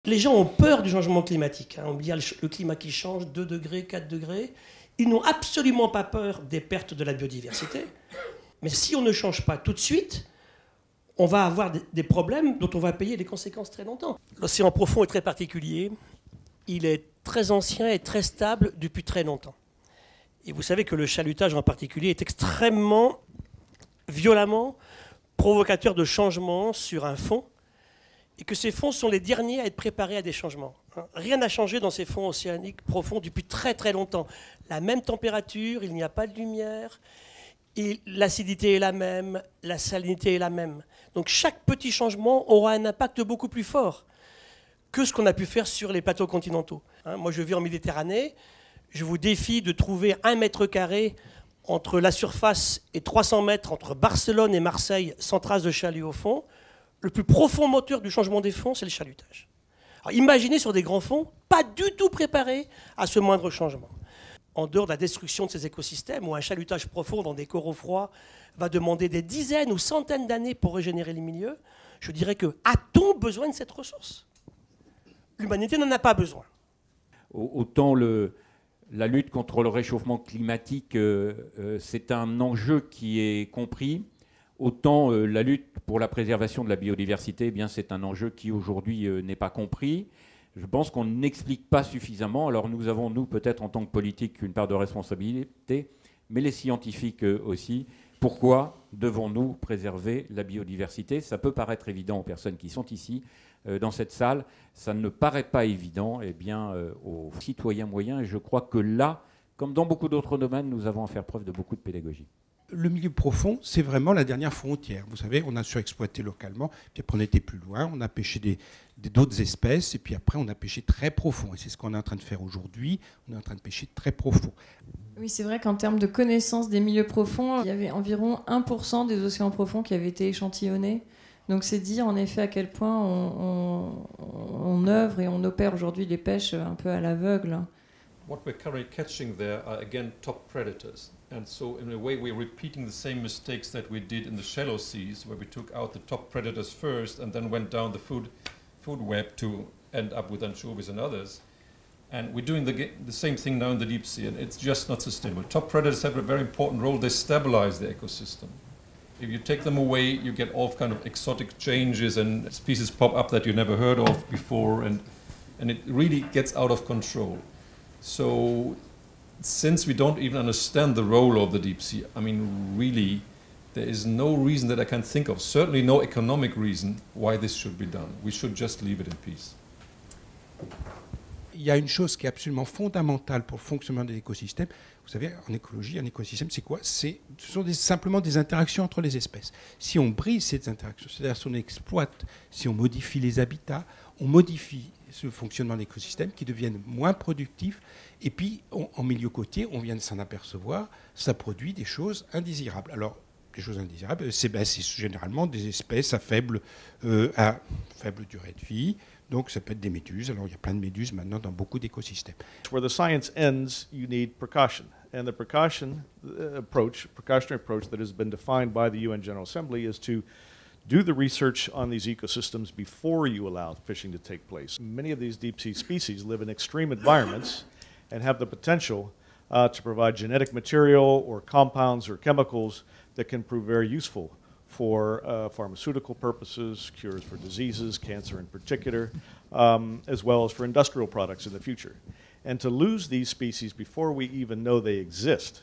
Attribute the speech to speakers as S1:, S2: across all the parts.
S1: Les gens ont peur du changement climatique. On dit le climat qui change, 2 degrés, 4 degrés. Ils n'ont absolument pas peur des pertes de la biodiversité. Mais si on ne change pas tout de suite, on va avoir des problèmes dont on va payer les conséquences très longtemps. L'océan profond est très particulier. Il est très ancien et très stable depuis très longtemps. Et vous savez que le chalutage en particulier est extrêmement, violemment provocateur de changements sur un fond, et que ces fonds sont les derniers à être préparés à des changements. Rien n'a changé dans ces fonds océaniques profonds depuis très très longtemps. La même température, il n'y a pas de lumière, et l'acidité est la même, la salinité est la même. Donc chaque petit changement aura un impact beaucoup plus fort que ce qu'on a pu faire sur les plateaux continentaux. Moi je vis en Méditerranée, je vous défie de trouver 1 mètre carré entre la surface et 300 mètres entre Barcelone et Marseille sans trace de chalut au fond. Le plus profond moteur du changement des fonds, c'est le chalutage. Alors, imaginez sur des grands fonds, pas du tout préparés à ce moindre changement. En dehors de la destruction de ces écosystèmes, où un chalutage profond dans des coraux froids va demander des dizaines ou centaines d'années pour régénérer les milieux, je dirais que a-t-on besoin de cette ressource? L'humanité n'en a pas besoin.
S2: Autant la lutte contre le réchauffement climatique, c'est un enjeu qui est compris. Autant la lutte pour la préservation de la biodiversité, eh bien, c'est un enjeu qui aujourd'hui n'est pas compris. Je pense qu'on n'explique pas suffisamment. Alors nous avons, nous, peut-être en tant que politiques, une part de responsabilité, mais les scientifiques aussi. Pourquoi devons-nous préserver la biodiversité? Ça peut paraître évident aux personnes qui sont ici, dans cette salle. Ça ne paraît pas évident aux citoyens moyens. Et je crois que là, comme dans beaucoup d'autres domaines, nous avons à faire preuve de beaucoup de pédagogie.
S3: Le milieu profond, c'est vraiment la dernière frontière. Vous savez, on a surexploité localement, puis après on était plus loin, on a pêché d'autres espèces, et puis après on a pêché très profond. Et c'est ce qu'on est en train de faire aujourd'hui, on est en train de pêcher très profond.
S4: Oui, c'est vrai qu'en termes de connaissance des milieux profonds, il y avait environ 1% des océans profonds qui avaient été échantillonnés. Donc c'est dire en effet à quel point on œuvre et on opère aujourd'hui les pêches un peu à l'aveugle.
S5: What we're currently catching there are again top predators. And so in a way we're repeating the same mistakes that we did in the shallow seas, where we took out the top predators first and then went down the food web to end up with anchovies and others. And we're doing the same thing now in the deep sea, and it's just not sustainable. Top predators have a very important role. They stabilize the ecosystem. If you take them away, you get all kind of exotic changes and species pop up that you never heard of before, and it really gets out of control. So since we don't even understand the role of the deep sea, I mean, really, there is no reason that I can think of, certainly no economic reason why this should be done. We should just leave it in peace.
S3: Il y a une chose qui est absolument fondamentale pour le fonctionnement de l'écosystème. Vous savez, en écologie, un écosystème, c'est quoi? Ce sont simplement des interactions entre les espèces. Si on brise ces interactions, c'est-à-dire si on exploite, si on modifie les habitats, on modifie ce fonctionnement de l'écosystème qui devienne moins productif. Et puis, en milieu côtier, on vient de s'en apercevoir, ça produit des choses indésirables. Alors, les choses indésirables, c'est généralement des espèces à faible durée de vie. Donc, ça peut être des méduses. Alors, il y a plein de méduses maintenant dans beaucoup d'écosystèmes.
S6: Where the science ends, you need precaution. And the precautionary approach that has been defined by the UN General Assembly is to do the research on these ecosystems before you allow fishing to take place. Many of these deep sea species live in extreme environments and have the potential to provide genetic material or compounds or chemicals that can prove very useful for pharmaceutical purposes, cures for diseases, cancer in particular, as well as for industrial products in the future. And to lose these species before we even know they exist,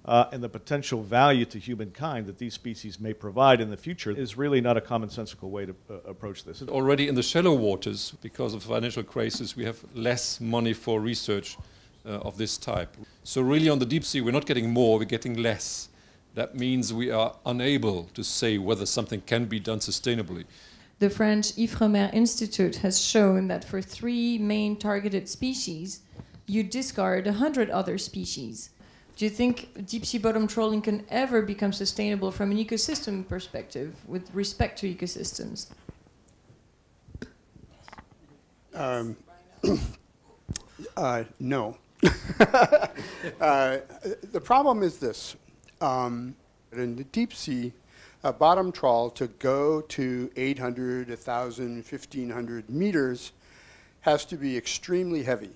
S6: and the potential value to humankind that these species may provide in the future is really not a commonsensical way to approach this.
S5: Already in the shallow waters, because of the financial crisis, we have less money for research of this type. So really on the deep sea, we're not getting more, we're getting less. That means we are unable to say whether something can be done sustainably.
S4: The French Ifremer Institute has shown that for 3 main targeted species, you discard 100 other species. Do you think deep sea bottom trawling can ever become sustainable from an ecosystem perspective with respect to ecosystems?
S7: No. The problem is this. In the deep sea, a bottom trawl to go to 800, 1,000, 1,500 meters has to be extremely heavy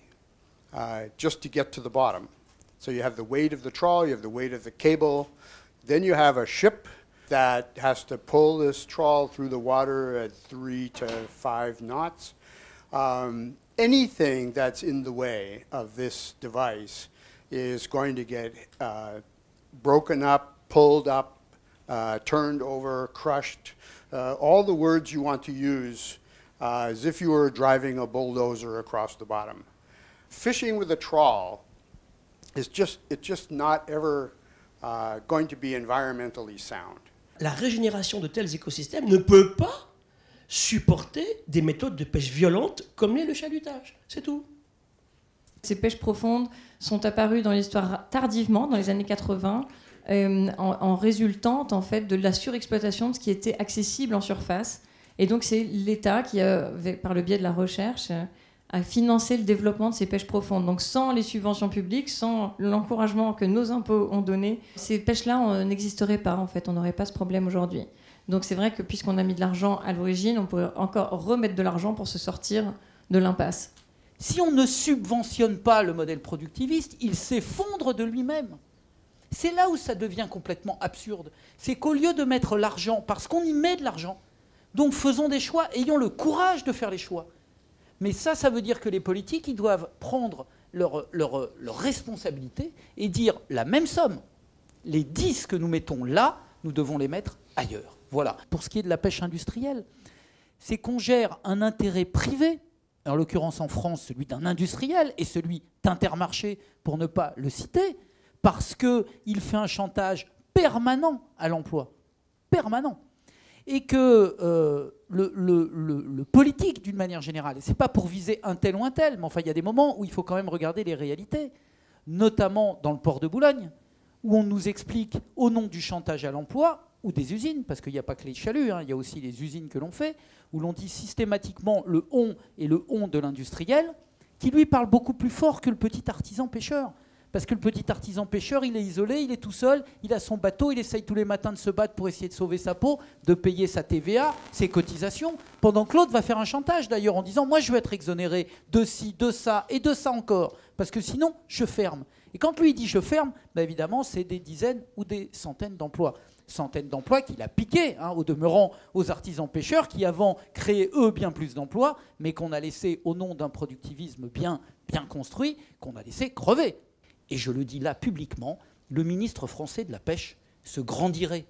S7: just to get to the bottom. So you have the weight of the trawl, you have the weight of the cable, then you have a ship that has to pull this trawl through the water at 3 to 5 knots. Anything that's in the way of this device is going to get broken up, pulled up, turned over, crushed, all the words you want to use as if you were driving a bulldozer across the bottom. Fishing with a trawl is just not ever going to be environmentally sound.
S1: La régénération de tels écosystèmes ne peut pas supporter des méthodes de pêche violentes comme l'est le chalutage. C'est tout.
S4: Ces pêches profondes sont apparues dans l'histoire tardivement, dans les années 80, en résultante en fait de la surexploitation de ce qui était accessible en surface. Et donc c'est l'État qui, par le biais de la recherche, a financé le développement de ces pêches profondes. Donc sans les subventions publiques, sans l'encouragement que nos impôts ont donné, ces pêches-là n'existeraient pas en fait. On n'aurait pas ce problème aujourd'hui. Donc c'est vrai que puisqu'on a mis de l'argent à l'origine, on pourrait encore remettre de l'argent pour se sortir de l'impasse.
S8: Si on ne subventionne pas le modèle productiviste, il s'effondre de lui-même. C'est là où ça devient complètement absurde. C'est qu'au lieu de mettre l'argent, parce qu'on y met de l'argent, donc faisons des choix, ayons le courage de faire les choix. Mais ça veut dire que les politiques, ils doivent prendre leur responsabilité et dire la même somme. Les 10 que nous mettons là, nous devons les mettre ailleurs. Voilà. Pour ce qui est de la pêche industrielle, c'est qu'on gère un intérêt privé, en l'occurrence en France, celui d'un industriel et celui d'Intermarché, pour ne pas le citer, parce qu'il fait un chantage permanent à l'emploi. Permanent. Et que le politique, d'une manière générale, ce n'est pas pour viser un tel ou un tel, mais enfin, il y a des moments où il faut quand même regarder les réalités, notamment dans le port de Boulogne, où on nous explique, au nom du chantage à l'emploi, ou des usines, parce qu'il n'y a pas que les chaluts, il y a aussi les usines que l'on fait, où l'on dit systématiquement le on et le on de l'industriel, qui lui parle beaucoup plus fort que le petit artisan pêcheur. Parce que le petit artisan pêcheur, il est isolé, il est tout seul, il a son bateau, il essaye tous les matins de se battre pour essayer de sauver sa peau, de payer sa TVA, ses cotisations, pendant que l'autre va faire un chantage d'ailleurs en disant « moi je veux être exonéré de ci, de ça et de ça encore, parce que sinon je ferme ». Et quand lui il dit « je ferme », évidemment c'est des dizaines ou des centaines d'emplois. Centaines d'emplois qu'il a piqués, au demeurant, aux artisans pêcheurs qui avant créaient eux bien plus d'emplois, mais qu'on a laissé au nom d'un productivisme bien construit, qu'on a laissé crever. Et je le dis là publiquement, le ministre français de la pêche se grandirait.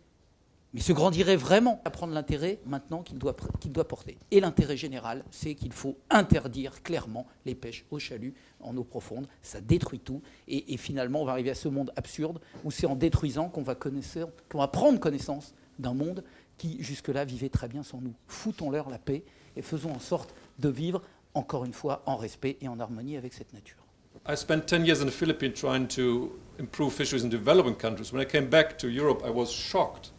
S8: Mais se grandirait vraiment à prendre l'intérêt maintenant qu'il doit porter. Et l'intérêt général, c'est qu'il faut interdire clairement les pêches au chalut en eau profonde. Ça détruit tout. Et finalement, on va arriver à ce monde absurde où c'est en détruisant qu'on va prendre connaissance d'un monde qui, jusque-là, vivait très bien sans nous. Foutons-leur la paix et faisons en sorte de vivre, encore une fois, en respect et en harmonie avec cette nature.
S5: I spent 10 years in the Philippines trying to improve fisheries in developing countries. When I came back to Europe, I was shocked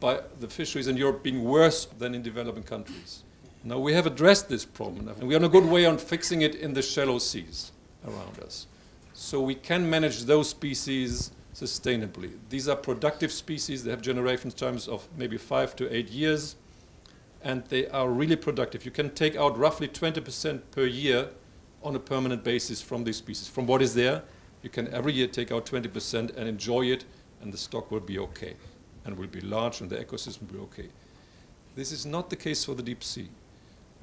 S5: by the fisheries in Europe being worse than in developing countries. Now we have addressed this problem, and we are on a good way on fixing it in the shallow seas around us. So we can manage those species sustainably. These are productive species. They have generation times of maybe 5 to 8 years, and they are really productive. You can take out roughly 20% per year on a permanent basis from these species. From what is there, you can every year take out 20% and enjoy it, and the stock will be okay, and will be large, and the ecosystem will be okay. This is not the case for the deep sea.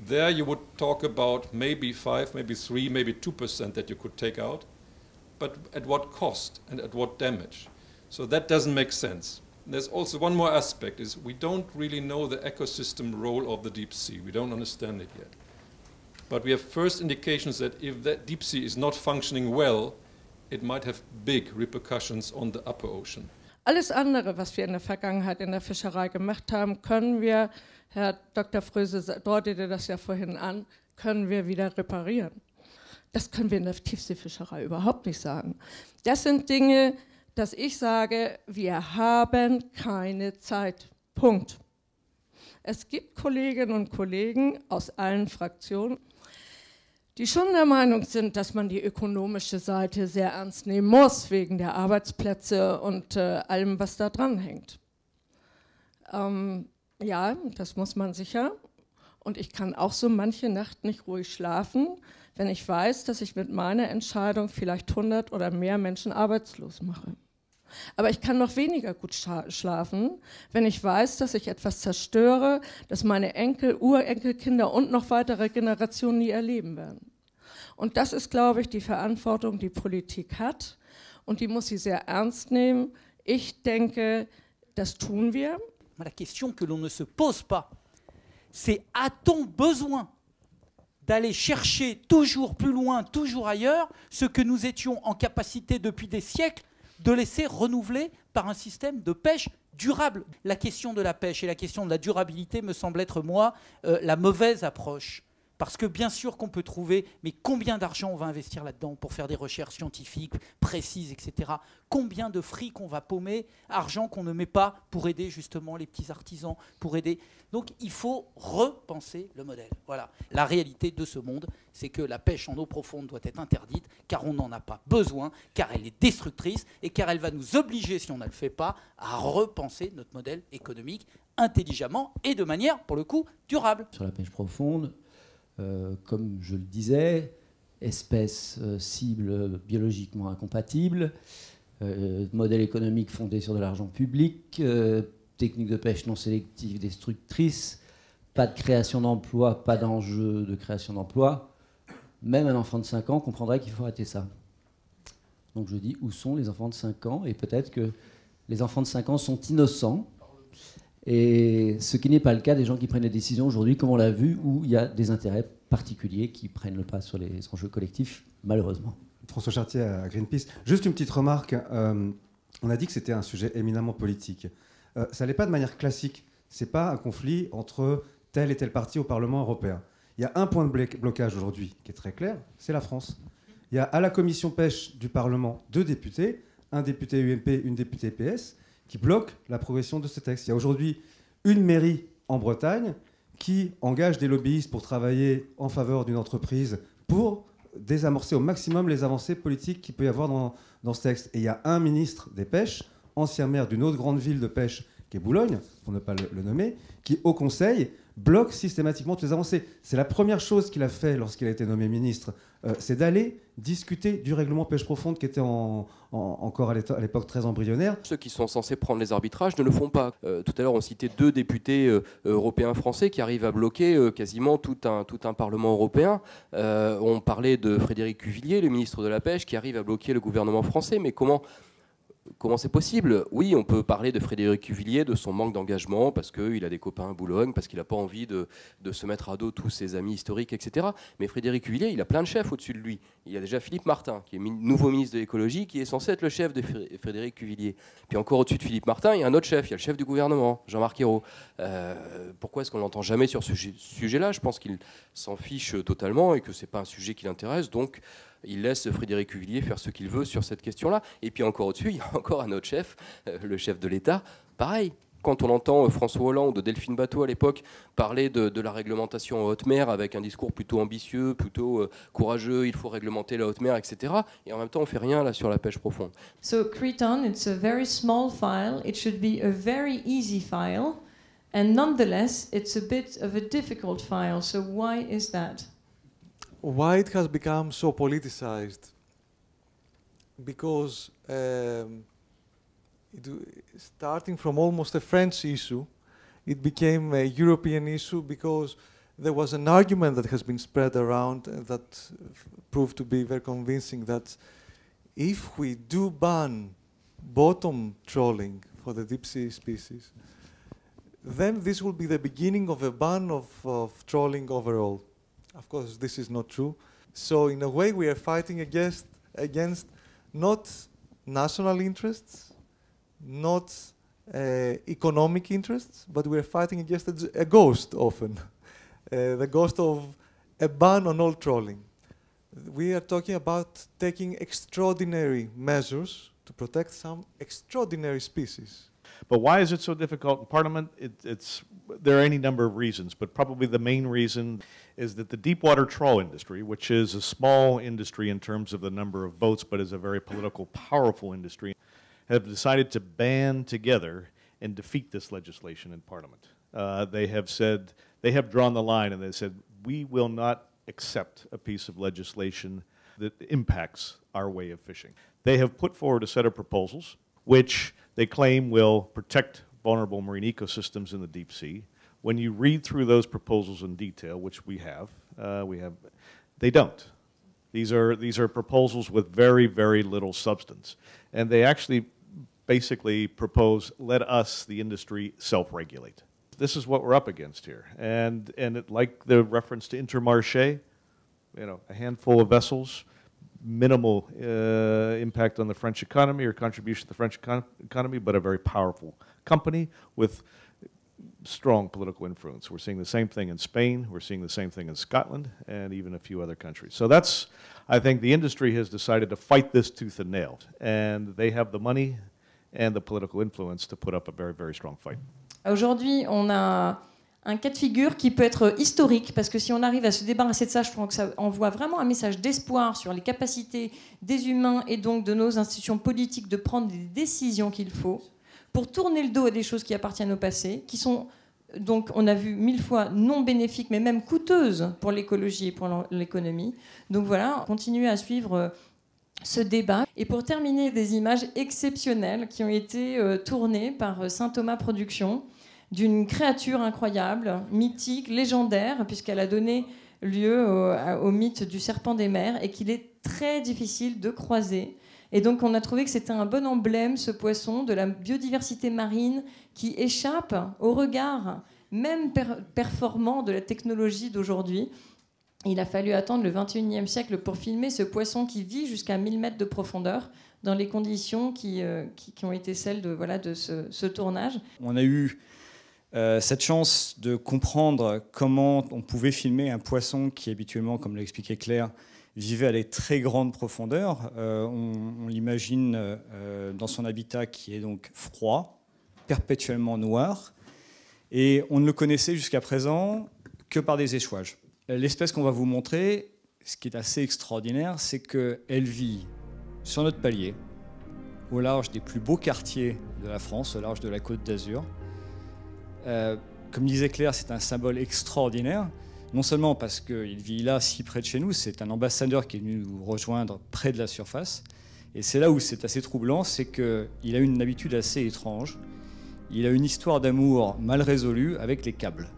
S5: There you would talk about maybe 5, maybe 3, maybe 2% that you could take out, but at what cost and at what damage? So that doesn't make sense. There's also one more aspect, is we don't really know the ecosystem role of the deep sea. We don't understand it yet. But we have first indications that if that deep sea is not functioning well, it might have big repercussions on the upper ocean.
S9: Alles andere, was wir in der Vergangenheit in der Fischerei gemacht haben, können wir, Herr Dr. Fröse deutete das ja vorhin an, können wir wieder reparieren. Das können wir in der Tiefseefischerei überhaupt nicht sagen. Das sind Dinge, dass ich sage, wir haben keine Zeit. Punkt. Es gibt Kolleginnen und Kollegen aus allen Fraktionen, die schon der Meinung sind, dass man die ökonomische Seite sehr ernst nehmen muss, wegen der Arbeitsplätze und allem, was da dran hängt. Ja, das muss man sicher. Und ich kann auch so manche Nacht nicht ruhig schlafen, wenn ich weiß, dass ich mit meiner Entscheidung vielleicht 100 oder mehr Menschen arbeitslos mache. Aber ich kann noch weniger gut schlafen, wenn ich weiß, dass ich etwas zerstöre, das meine Enkel, Urenkelkinder und noch weitere Generationen nie erleben werden. Und das ist, glaube ich, die Verantwortung, die Politik hat. Und die muss sie sehr ernst nehmen. Ich denke, das tun wir.
S8: La question que l'on ne se pose pas, c'est a-t-on besoin d'aller chercher toujours plus loin, toujours ailleurs, ce que nous étions en capacité depuis des siècles de laisser renouveler par un système de pêche durable. La question de la pêche et la question de la durabilité me semble être, moi, la mauvaise approche. Parce que bien sûr qu'on peut trouver, mais combien d'argent on va investir là-dedans pour faire des recherches scientifiques précises, etc. Combien de fric on va paumer, argent qu'on ne met pas pour aider justement les petits artisans, pour aider. Donc il faut repenser le modèle. Voilà. La réalité de ce monde, c'est que la pêche en eau profonde doit être interdite, car on n'en a pas besoin, car elle est destructrice et car elle va nous obliger, si on ne le fait pas, à repenser notre modèle économique intelligemment et de manière, pour le coup, durable.
S10: Sur la pêche profonde, comme je le disais, espèces cibles biologiquement incompatibles, modèle économique fondé sur de l'argent public, techniques de pêche non sélective destructrices, pas de création d'emplois, pas d'enjeu de création d'emplois. Même un enfant de 5 ans comprendrait qu'il faut arrêter ça. Donc je dis, où sont les enfants de 5 ans? Et peut-être que les enfants de 5 ans sont innocents. Et ce qui n'est pas le cas des gens qui prennent les décisions aujourd'hui, comme on l'a vu, où il y a des intérêts particuliers qui prennent le pas sur les enjeux collectifs, malheureusement.
S11: François Chartier à Greenpeace. Juste une petite remarque. On a dit que c'était un sujet éminemment politique. Ça n'est pas de manière classique. Ce n'est pas un conflit entre tel et tel parti au Parlement européen. Il y a un point de blocage aujourd'hui qui est très clair, c'est la France. Il y a à la commission pêche du Parlement 2 députés, un député UMP, une députée PS, qui bloque la progression de ce texte. Il y a aujourd'hui une mairie en Bretagne qui engage des lobbyistes pour travailler en faveur d'une entreprise pour désamorcer au maximum les avancées politiques qu'il peut y avoir dans ce texte. Et il y a un ministre des Pêches, ancien maire d'une autre grande ville de pêche qui est Boulogne, pour ne pas le nommer, qui au Conseil bloque systématiquement toutes les avancées. C'est la première chose qu'il a fait lorsqu'il a été nommé ministre, c'est d'aller discuter du règlement pêche profonde qui était encore à l'époque très embryonnaire.
S12: Ceux qui sont censés prendre les arbitrages ne le font pas. Tout à l'heure, on citait 2 députés européens français qui arrivent à bloquer quasiment tout un Parlement européen. On parlait de Frédéric Cuvillier, le ministre de la Pêche, qui arrive à bloquer le gouvernement français. Mais comment c'est possible? Oui, on peut parler de Frédéric Cuvillier, de son manque d'engagement, parce qu'il a des copains à Boulogne, parce qu'il n'a pas envie de se mettre à dos tous ses amis historiques, etc. Mais Frédéric Cuvillier, il a plein de chefs au-dessus de lui. Il y a déjà Philippe Martin, qui est nouveau ministre de l'écologie, qui est censé être le chef de Frédéric Cuvillier. Puis encore au-dessus de Philippe Martin, il y a un autre chef, il y a le chef du gouvernement, Jean-Marc Ayrault. Pourquoi est-ce qu'on l'entend jamais sur ce sujet-là? Je pense qu'il s'en fiche totalement et que ce n'est pas un sujet qui l'intéresse. Donc, il laisse Frédéric Cuvillier faire ce qu'il veut sur cette question-là. Et puis encore au-dessus, il y a encore un autre chef, le chef de l'État. Pareil, quand on entend François Hollande, Delphine Batho à l'époque, parler de la réglementation en haute mer avec un discours plutôt ambitieux, plutôt courageux, il faut réglementer la haute mer, etc. Et en même temps, on ne fait rien là sur la pêche profonde.
S4: So Creton, it's a very small file. It should be a very easy file. And nonetheless, it's a bit of a difficult file. So why is that?
S13: Why it has become so politicized? Because starting from almost a French issue, it became a European issue because there was an argument that has been spread around that proved to be very convincing that if we do ban bottom trawling for the deep sea species, then this will be the beginning of a ban of trawling overall. Of course, this is not true. So in a way, we are fighting against not national interests, not economic interests, but we are fighting against a ghost often, the ghost of a ban on all trawling. We are talking about taking extraordinary measures to protect some extraordinary species.
S6: But why is it so difficult in Parliament? There are any number of reasons, but probably the main reason is that the deep water trawl industry, which is a small industry in terms of the number of boats, but is a very political, powerful industry, have decided to band together and defeat this legislation in Parliament. They they have drawn the line and they said, we will not accept a piece of legislation that impacts our way of fishing. They have put forward a set of proposals which they claim will protect vulnerable marine ecosystems in the deep sea. When you read through those proposals in detail, which we have, they don't. These are proposals with very, very little substance. And they actually basically propose, let us, the industry, self-regulate. This is what we're up against here. And like the reference to Intermarché, a handful of vessels, minimal impact on the French economy or contribution to the French economy, but a very powerful company with strong political influence. We're seeing the same thing in Spain, we're seeing the same thing in Scotland, and even a few other countries. So that's, I think the industry has decided to fight this tooth and nail, and they have the money and the political influence to put up a very, very strong fight.
S4: Aujourd'hui, on a un cas de figure qui peut être historique, parce que si on arrive à se débarrasser de ça, je pense que ça envoie vraiment un message d'espoir sur les capacités des humains et donc de nos institutions politiques de prendre des décisions qu'il faut pour tourner le dos à des choses qui appartiennent au passé, qui sont donc, on a vu 1000 fois non bénéfiques, mais même coûteuses pour l'écologie et pour l'économie. Donc voilà, continuer à suivre ce débat. Et pour terminer, des images exceptionnelles qui ont été tournées par Saint Thomas Productions, d'une créature incroyable, mythique, légendaire, puisqu'elle a donné lieu au mythe du serpent des mers et qu'il est très difficile de croiser. Et donc on a trouvé que c'était un bon emblème, ce poisson, de la biodiversité marine qui échappe au regard même performant de la technologie d'aujourd'hui. Il a fallu attendre le 21e siècle pour filmer ce poisson qui vit jusqu'à 1000 mètres de profondeur dans les conditions qui ont été celles de ce tournage.
S14: On a eu cette chance de comprendre comment on pouvait filmer un poisson qui habituellement, comme l'a expliqué Claire, vivait à des très grandes profondeurs. On l'imagine dans son habitat qui est donc froid, perpétuellement noir, et on ne le connaissait jusqu'à présent que par des échouages. L'espèce qu'on va vous montrer, ce qui est assez extraordinaire, c'est qu'elle vit sur notre palier, au large des plus beaux quartiers de la France, au large de la Côte d'Azur. Comme disait Claire, c'est un symbole extraordinaire, non seulement parce qu'il vit là, si près de chez nous, c'est un ambassadeur qui est venu nous rejoindre près de la surface, et c'est là où c'est assez troublant, c'est qu'il a une habitude assez étrange. Il a une histoire d'amour mal résolue avec les câbles.